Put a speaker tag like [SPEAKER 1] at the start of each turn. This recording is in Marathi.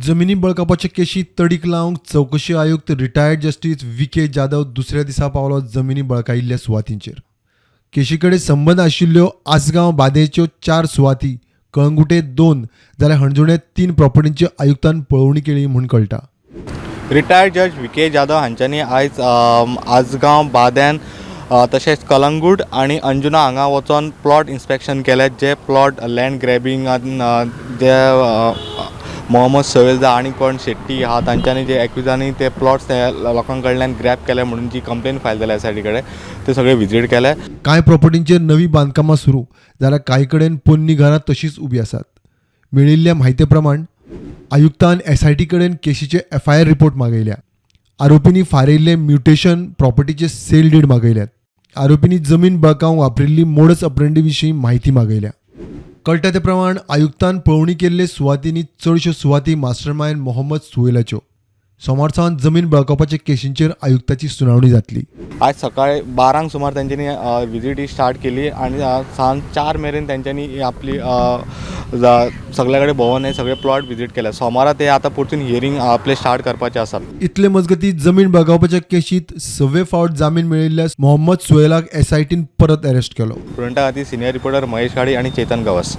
[SPEAKER 1] जमिनी बळकावपाचे केशी तडीक लावंक चौकशी आयुक्त रिटायर्ड जस्टीस व्ही.के. जाधव दुसऱ्या दिसा पावलो जमिनी बळकायिल्ल्या सुवातींचेर. केशी कडेन संबंद आशिल्ल्यो आसगांव बादेच्यो 4 सुवाती, कळंगुटे 2 जाल्यार हणजुणे 3 प्रॉपर्टींची आयुक्तान पळोवणी केली म्हूण कळटा.
[SPEAKER 2] रिटायर्ड जज व्ही.के. जाधव हांच्यांनी आयज आसगांव बाद्यान तशेंच कलंगूट आनी अंजुना हांगा वचोन प्लॉट इन्स्पेक्शन केले. जे प्लॉट लँड ग्रॅबिंगान जे मोहम्मद सवेलजा आनी कोण शेट्टी आहा तांच्यांनी जे एक्विजांनी ते प्लॉट्स लोकां कडल्यान ग्रॅब केले म्हणून जी कंप्लेन फायल जाल्या एस.आय.टी. कडेन ते सगळे विजीट केले.
[SPEAKER 1] कांय प्रॉपर्टींचेर नवी बांदकामां सुरू जाल्यार कांय कडेन पोन्नी घरां तशींच उबी आसात. मेळिल्ल्या म्हायते प्रमाण आयुक्तान एस.आय.टी. कडेन केशीचे एफ.आय.आर. रिपोर्ट मागयल्या. आरोपींनी फारिल्ले म्युटेशन प्रॉपर्टीचे सेल डीड मागयल्यात. आरोपींनी जमीन बळकावंक वापरिल्ली मोडस ऑपरेंडी विशीं म्हायती मागयल्या. कळटा ते प्रमाण आयुक्तान पळोवणी केल्ले सुवातींनी चडश्यो सुवाती मास्टरमायंड मोहम्मद सुवेलाच्यो. सोमार सावन जमीन बळकावपाच्या केशींचेर आयुक्ताची सुनावणी जातली.
[SPEAKER 2] आज सकाळी 12 सुमार तेंच्यांनी विजीट स्टार्ट केली आनी सांज 4 मेरेन तेंच्यांनी आपली सगळे कडेन भोंवून हे सगळे प्लॉट विजीट केले. सोमारा ते आतां परतून हियरींग आपले स्टार्ट करपाचे आसा.
[SPEAKER 1] इतले मजगतीं जमीन बळकावपाच्या केशींत 6 फावट जामीन मेळिल्ल्या मोहम्मद सुवेलाक एस.आय.टीन परत अरेस्ट केलो.
[SPEAKER 2] स्टुडंटा खातीर सिनियर रिपोर्टर महेश गाडी आनी चेतन गवस.